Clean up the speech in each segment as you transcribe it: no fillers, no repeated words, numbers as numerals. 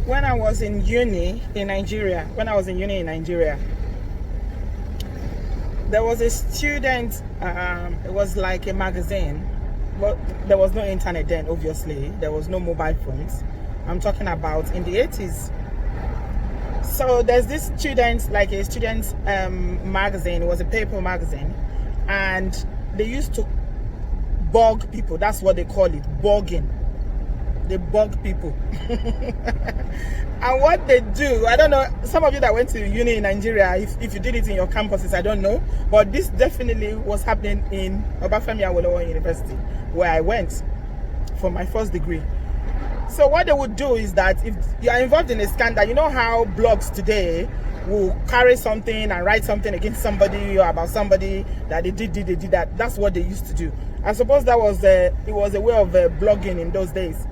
when I was in uni in Nigeria, there was a student, it was like a magazine, but there was no internet then, obviously. There was no mobile phones. I'm talking about in the 80s. So there's this student, like a student magazine. It was a paper magazine, and they used to bug people. That's what they call it, bugging. They bug people. And what they do, I don't know, some of you that went to uni in Nigeria, if you did it in your campuses, I don't know, but this definitely was happening in Obafemi Awolowo University, where I went for my first degree. So what they would do is that if you are involved in a scandal, you know how blogs today will carry something and write something against somebody or about somebody that they did that. That's what they used to do. I suppose that was it was a way of blogging in those days.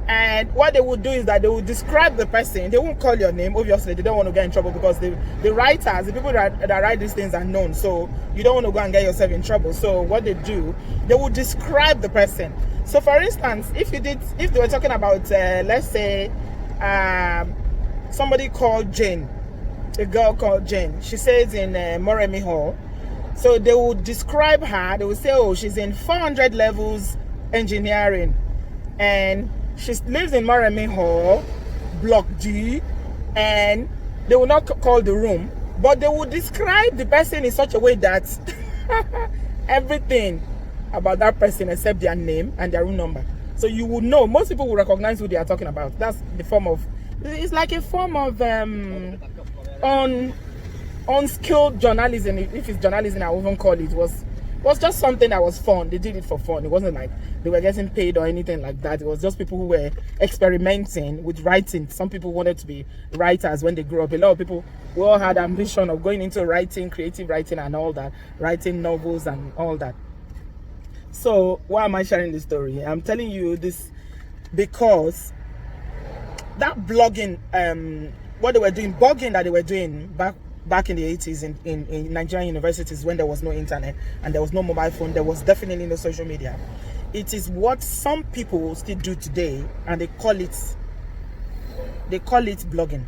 And what they would do is that they would describe the person. They won't call your name. Obviously, they don't want to get in trouble because the writers, the people that write these things are known. So you don't want to go and get yourself in trouble. So what they do, they would describe the person. So for instance, if they were talking about, let's say, somebody called Jane, a girl called Jane. She says in Moremi Hall. So they would describe her. They would say, oh, she's in 400 levels engineering, and she lives in Moremi Hall, Block D, and they will not call the room, but they will describe the person in such a way that everything about that person except their name and their room number. So you would know, most people will recognize who they are talking about. That's the form of, it's like a form of unskilled journalism. If it's journalism, I wouldn't call it. Was just something that was fun. They did it for fun. It wasn't like they were getting paid or anything like that. It was just people who were experimenting with writing. Some people wanted to be writers when they grew up. A lot of people, we all had ambition of going into writing, creative writing and all that, writing novels and all that. So why am I sharing this story? I'm telling you this because that blogging, what they were doing, blogging that they were doing back in the 80s in Nigerian universities, when there was no internet and there was no mobile phone, there was definitely no social media. It is what some people still do today, and they call it blogging.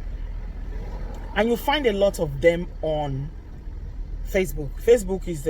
And you find a lot of them on Facebook. Facebook is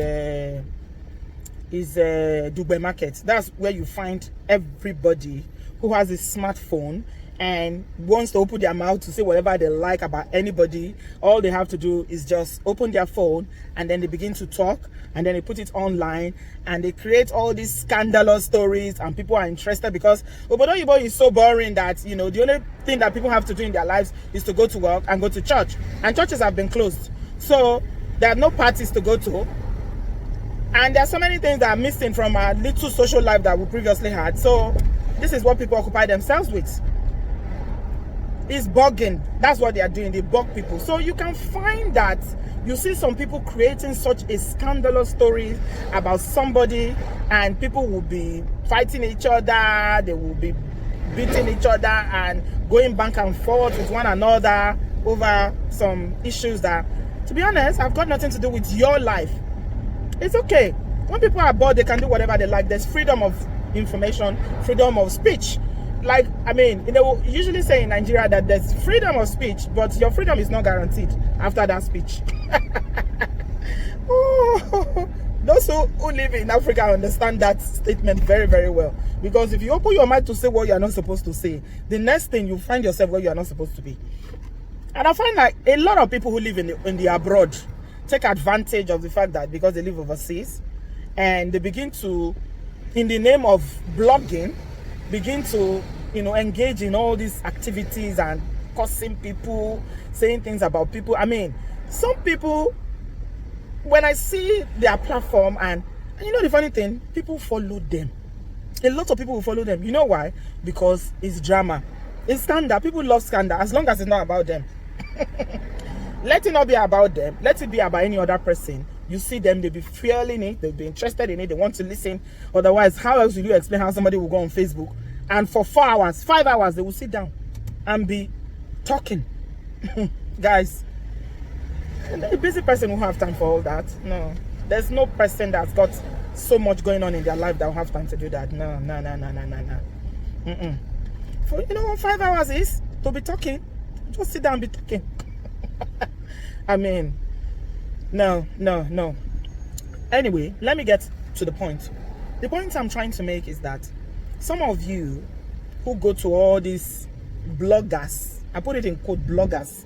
Dubai market. That's where you find everybody who has a smartphone and wants to open their mouth to say whatever they like about anybody. All they have to do is just open their phone, and then they begin to talk, and then they put it online, and they create all these scandalous stories, and people are interested because Oyinbo is so boring that, you know, the only thing that people have to do in their lives is to go to work and go to church, and churches have been closed, so there are no parties to go to, and there are so many things that are missing from our little social life that we previously had. So this is what people occupy themselves with. Is bugging. That's what they are doing. They bug people. So you can find that you see some people creating such a scandalous story about somebody, and people will be fighting each other, they will be beating each other and going back and forth with one another over some issues that, to be honest, have got nothing to do with your life. It's okay. When people are bored, they can do whatever they like. There's freedom of information, freedom of speech. Like, I mean, they will usually say in Nigeria that there's freedom of speech, but your freedom is not guaranteed after that speech. Oh, those who live in Africa understand that statement very, very well. Because if you open your mouth to say what you are not supposed to say, the next thing you find yourself where you are not supposed to be. And I find like a lot of people who live in the abroad take advantage of the fact that because they live overseas, and they begin to, in the name of blogging, begin to, you know, engage in all these activities and cursing people, saying things about people. I mean, some people, when I see their platform, and you know the funny thing, people follow them. A lot of people will follow them. You know why? Because it's drama. It's scandal. People love scandal as long as it's not about them. Let it not be about them. Let it be about any other person. You see them, they'll be feeling it, they'll be interested in it, they want to listen. Otherwise, how else will you explain how somebody will go on Facebook and for 4 hours, 5 hours, they will sit down and be talking? Guys, a busy person will have time for all that. No, there's no person that's got so much going on in their life that will have time to do that. No. For, you know what 5 hours is? to be talking. Just sit down and be talking. I mean, no. Anyway, let me get to the point. The point I'm trying to make is that some of you who go to all these bloggers, I put it in quote, bloggers,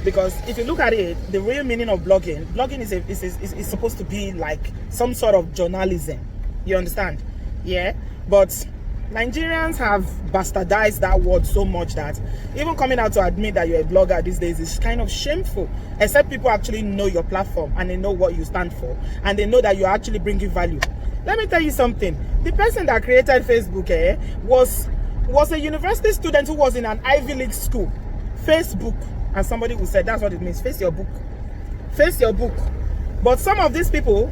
because if you look at it, the real meaning of blogging is supposed to be like some sort of journalism. You understand? Yeah. But Nigerians have bastardized that word so much that even coming out to admit that you're a blogger these days is kind of shameful, except people actually know your platform and they know what you stand for and they know that you're actually bringing value. Let me tell you something. The person that created Facebook was a university student who was in an Ivy League school. Facebook. And somebody who said that's what it means. Face your book. Face your book. But some of these people,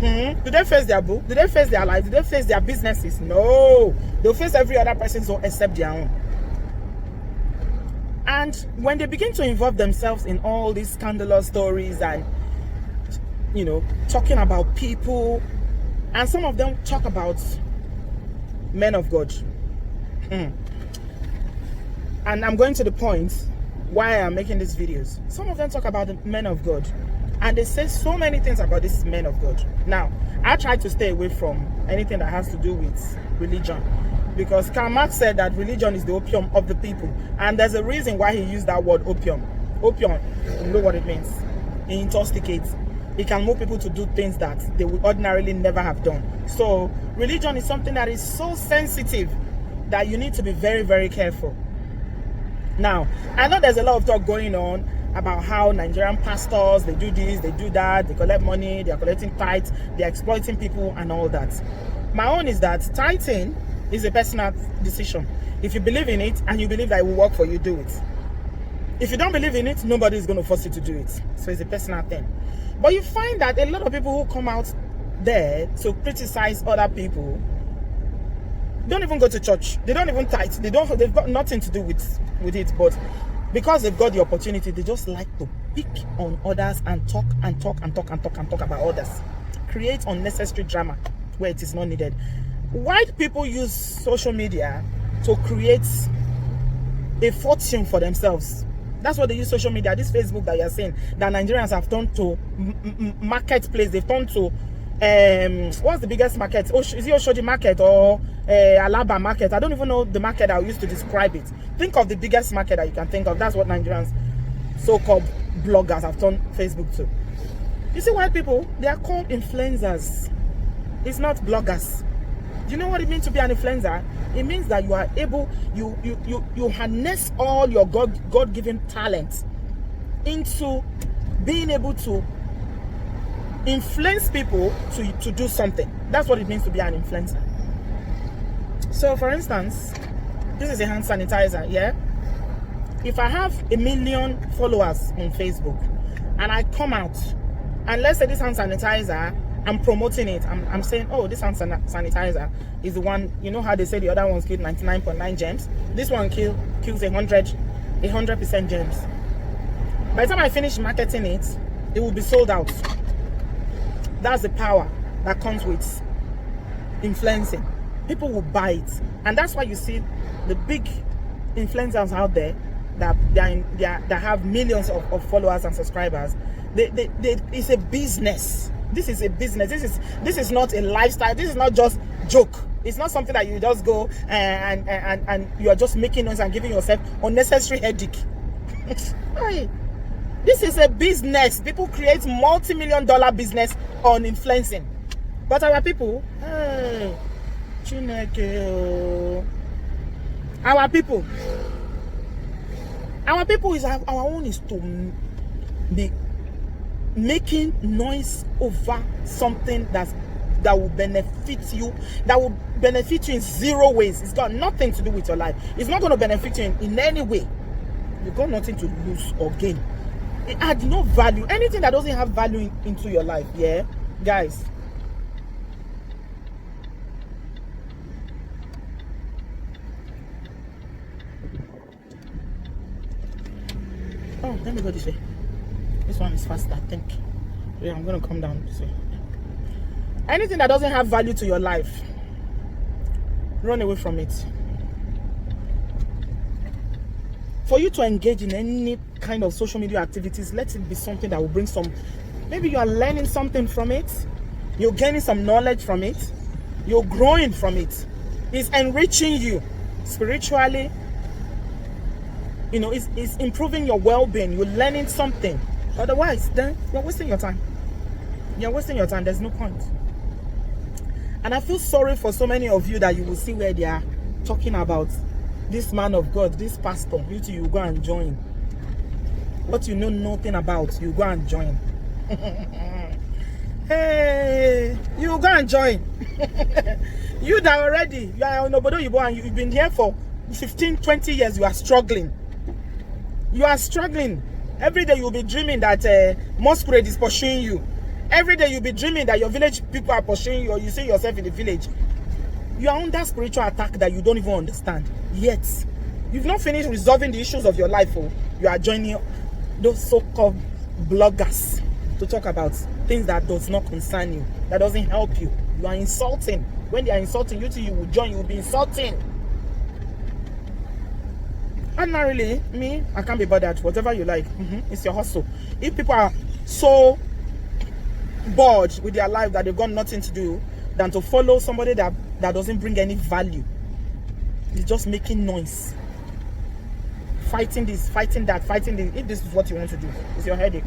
do they face their book? Do they face their life? Do they face their businesses? No. They'll face every other person's own except their own. And when they begin to involve themselves in all these scandalous stories and, you know, talking about people, and some of them talk about men of God. And I'm going to the point why I'm making these videos. Some of them talk about the men of God. And they say so many things about these men of God. Now, I try to stay away from anything that has to do with religion. Because Karl Marx said that religion is the opium of the people. And there's a reason why he used that word opium. Opium, you know what it means. It intoxicates. It can move people to do things that they would ordinarily never have done. So, religion is something that is so sensitive that you need to be very, very careful. Now, I know there's a lot of talk going on about how Nigerian pastors, they do this, they do that, they collect money, they are collecting tithes, they're exploiting people and all that. My own is that tithing is a personal decision. If you believe in it and you believe that it will work for you, do it. If you don't believe in it, nobody is going to force you to do it. So it's a personal thing. But you find that a lot of people who come out there to criticize other people don't even go to church. They don't even tithe. They've got nothing to do with it. But because they've got the opportunity, they just like to pick on others and talk about others. Create unnecessary drama where it is not needed. White people use social media to create a fortune for themselves. That's what they use social media. This Facebook that you're saying, that Nigerians have turned to marketplace. They've turned to what's the biggest market? Is it Oshodi market or Alaba market? I don't even know the market I used to describe it. Think of the biggest market that you can think of. That's what Nigerians, so-called bloggers, have turned Facebook to. You see, white people, they are called influencers. It's not bloggers. Do you know what it means to be an influencer? It means that you are able, you harness all your God-given talents into being able to influence people to do something. That's what it means to be an influencer. So, for instance, this is a hand sanitizer, yeah? If I have 1 million followers on Facebook and I come out and let's say this hand sanitizer, I'm promoting it. I'm saying, oh, this hand sanitizer is the one, you know how they say the other ones kill 99.9 germs? This one kills 100% germs. By the time I finish marketing it, it will be sold out. That's the power that comes with influencing. People will buy it. And that's why you see the big influencers out there that have millions of followers and subscribers. It's a business. This is a business. This is not a lifestyle. This is not just joke. It's not something that you just go and you are just making noise and giving yourself unnecessary headache. This is a business. People create multi-million-dollar business on influencing. But our people, our people is our own is to be making noise over something that will benefit you, in 0 ways. It's got nothing to do with your life. It's not going to benefit you in any way. You've got nothing to lose or gain. It adds no value. Anything that doesn't have value into your life, yeah, guys. Oh, let me go this way. This one is faster, I think. Yeah, I'm gonna come down this way. Anything that doesn't have value to your life, run away from it. For you to engage in any kind of social media activities, let it be something that will bring some, maybe you are learning something from it, you're gaining some knowledge from it, you're growing from it, it's enriching you spiritually, you know, it's improving your well-being, you're learning something. Otherwise, then you're wasting your time. You're wasting your time. There's no point. And I feel sorry for so many of you that you will see where they are talking about this man of God, this pastor. You too, you go and join. What you know nothing about, you go and join. Hey, you go and join. You that already, you are on Oyinbo and you've been here for 15, 20 years, you are struggling. You are struggling. Every day you'll be dreaming that masquerade is pursuing you. Every day you'll be dreaming that your village people are pursuing you, or you see yourself in the village. You are under spiritual attack that you don't even understand. Yet, you've not finished resolving the issues of your life. Oh, you are joining those so-called bloggers to talk about things that does not concern you, that doesn't help you. You are insulting. When they are insulting you, too, you will join. You will be insulting. Ordinarily, me, I can't be bothered. Whatever you like, it's your hustle. If people are so bored with their life that they've got nothing to do than to follow somebody that doesn't bring any value, it's just making noise, fighting this, fighting that, fighting this. If this is what you want to do, it's your headache.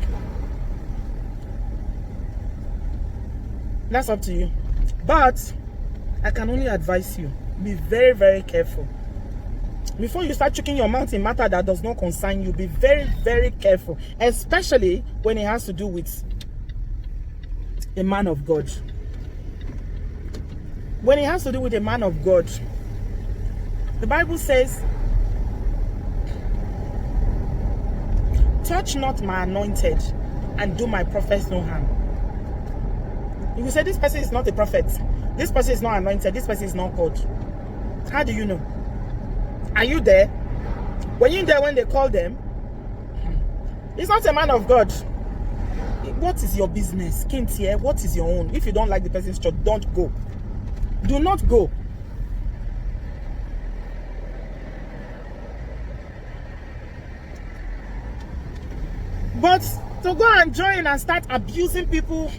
That's up to you. But I can only advise you, be very, very careful. Before you start choking your mouth in matter that does not concern you, be very, very careful, especially when it has to do with a man of God. When it has to do with a man of God, the Bible says, touch not my anointed and do my prophets no harm. You will say, this person is not a prophet, this person is not anointed, this person is not called. How do you know? Are you there? Were you there when they called them? He's not a man of God. What is your business? Can't hear. What is your own? If you don't like the person's church, don't go. Do not go. But to go and join and start abusing people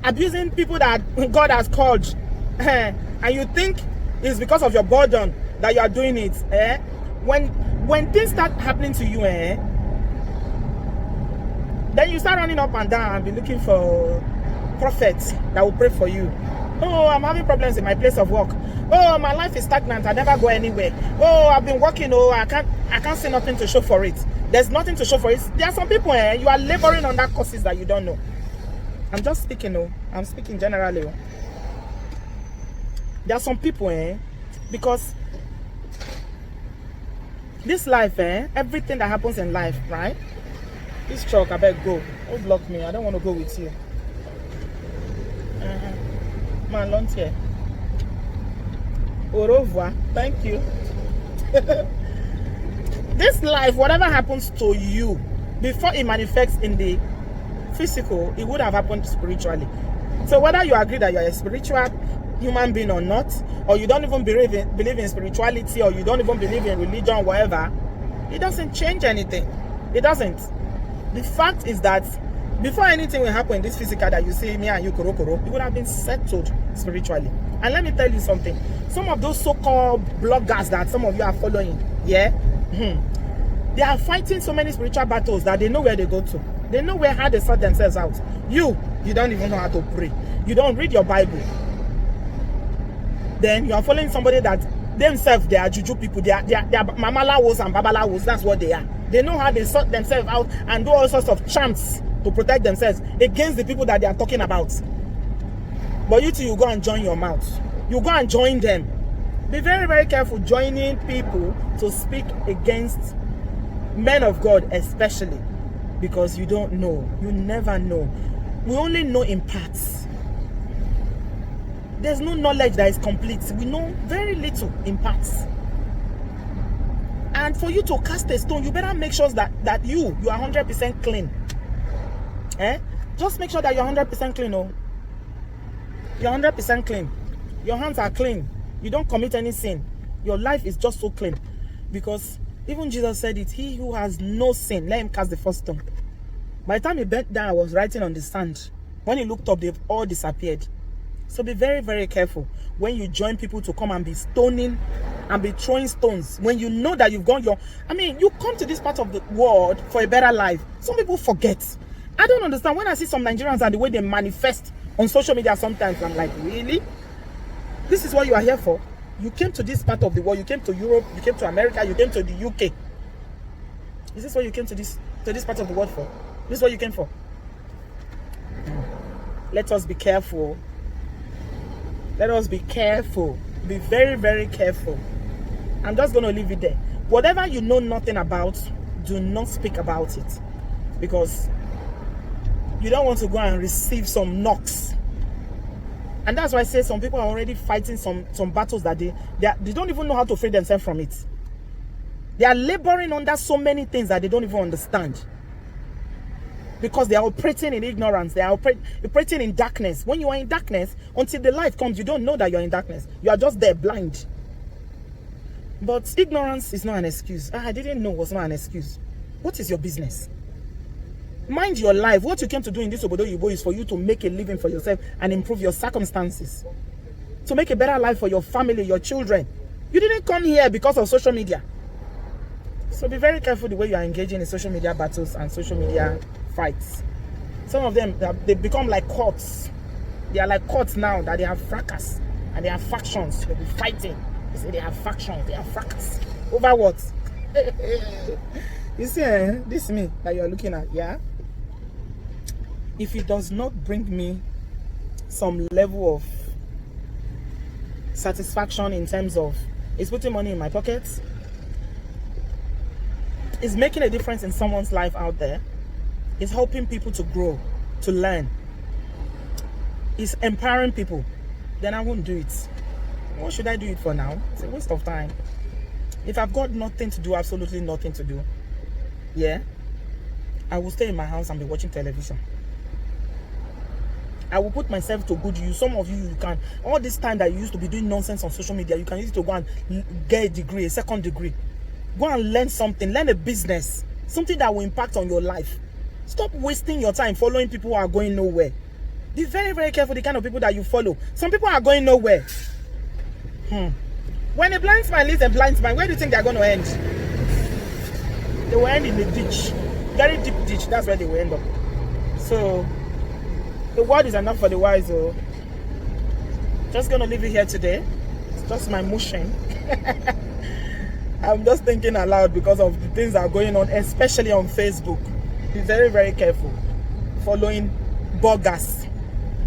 that God has called, and you think it's because of your burden that you are doing it, when things start happening to you, then you start running up and down and be looking for prophets that will pray for you. Oh, I'm having problems in my place of work. Oh, my life is stagnant. I never go anywhere. Oh, I've been working. Oh, I can't see nothing to show for it. There's nothing to show for it. There are some people, you are laboring under causes that you don't know. I'm just speaking, I'm speaking generally. There are some people, because this life, everything that happens in life, right? This truck, I beg go. Don't block me. I don't want to go with you. Man, lunch here. Au revoir. Thank you. This life, whatever happens to you, before it manifests in the physical, it would have happened spiritually. So whether you agree that you're a spiritual human being or not, or you don't even believe in spirituality, or you don't even believe in religion, whatever, it doesn't change anything. It doesn't. The fact is that before anything will happen in this physical that you see me and you koro, it would have been settled spiritually. And let me tell you something. Some of those so-called bloggers that some of you are following, they are fighting so many spiritual battles that they know where they go to. They know how they sort themselves out. You don't even know how to pray. You don't read your Bible. Then you are following somebody that themselves, they are juju people. They are mamalawos and babalawos. That's what they are. They know how they sort themselves out and do all sorts of chants to protect themselves against the people that they are talking about. But you two, you go and join your mouth. You go and join them. Be very, very careful joining people to speak against men of God, especially, because you don't know. You never know. We only know in parts. There's no knowledge that is complete. We know very little in parts. And for you to cast a stone, you better make sure that you are 100% clean. Just make sure that you're 100% clean. Oh, you're 100% clean. Your hands are clean. You don't commit any sin. Your life is just so clean. Because Even Jesus said it, he who has no sin, let him cast the first stone. By the time he bent down, I was writing on the sand. When he looked up, they've all disappeared. So be very, very careful when you join people to come and be stoning and be throwing stones. When you know that you've gone you come to this part of the world for a better life. Some people forget. I don't understand. When I see some Nigerians and the way they manifest on social media sometimes, I'm like, really? This is what you are here for? You came to this part of the world. You came to Europe. You came to America. You came to the UK. Is this what you came to this part of the world for? This is what you came for? Let us be careful. Let us be careful. Be very, very careful. I'm just going to leave it there. Whatever you know nothing about, do not speak about it. Because you don't want to go and receive some knocks. And that's why I say some people are already fighting some battles that they don't even know how to free themselves from it. They are laboring under so many things that they don't even understand. Because they are operating in ignorance. They are operating in darkness. When you are in darkness, until the light comes, you don't know that you are in darkness. You are just there, blind. But ignorance is not an excuse. I didn't know was not an excuse. What is your business? Mind your life. What you came to do in this Oyinbo is for you to make a living for yourself and improve your circumstances. To make a better life for your family, your children. You didn't come here because of social media. So be very careful the way you are engaging in social media battles and social media fights. Some of them, they become like courts. They are like courts now that they have fracas and they have factions. They'll be fighting. They say they have factions, they have fracas. Over what? You see, this me that you're looking at, yeah? If it does not bring me some level of satisfaction in terms of it's putting money in my pockets, it's making a difference in someone's life out there, it's helping people to grow, to learn, it's empowering people, then I won't do it. What should I do it for now? It's a waste of time. If I've got nothing to do, absolutely nothing to do, yeah, I will stay in my house and be watching television. I will put myself to good use. Some of you can, all this time that you used to be doing nonsense on social media, you can use it to go and get a degree, a second degree. Go and learn something, learn a business, something that will impact on your life. Stop wasting your time following people who are going nowhere. Be very, very careful the kind of people that you follow. Some people are going nowhere. When a blind man leads a blind man, where do you think they're going to end? They will end in the ditch. Very deep ditch, that's where they will end up. So, the word is enough for the wise. Oh. Just going to leave it here today. It's just my motion. I'm just thinking aloud because of the things that are going on, especially on Facebook. Be very, very careful following bloggers.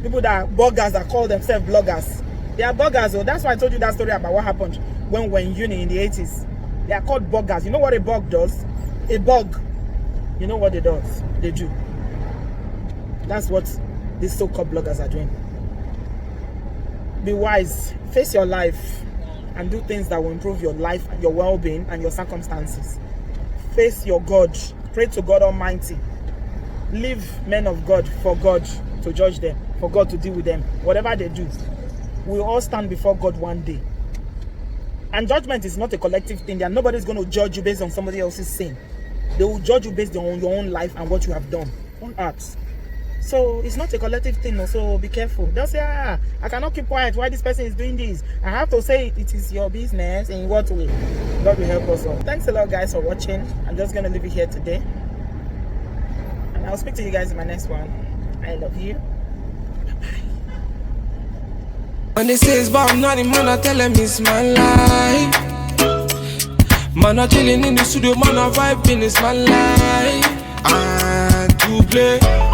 People that are bloggers that call themselves bloggers. They are bloggers. Oh. That's why I told you that story about what happened when we were in uni in the 80s. They are called bloggers. You know what a bug does? A bug. You know what it does? They do. That's what these so-called bloggers are doing. Be wise. Face your life and do things that will improve your life, your well-being, and your circumstances. Face your God. Pray to God Almighty. Leave men of God for God to judge them, for God to deal with them. Whatever they do, we'll all stand before God one day. And judgment is not a collective thing. Nobody's going to judge you based on somebody else's sin. They will judge you based on your own life and what you have done on earth. So it's not a collective thing, so be careful. Don't say, I cannot keep quiet. Why this person is doing this? I have to say it is your business. In what way? God will help us all. Thanks a lot, guys, for watching. I'm just going to leave it here today. And I'll speak to you guys in my next one. I love you. Bye-bye. When they say it's about nothing, man, I tell them it's my life. Man, I chilling in the studio, man, I vibing, it's my life. And to play.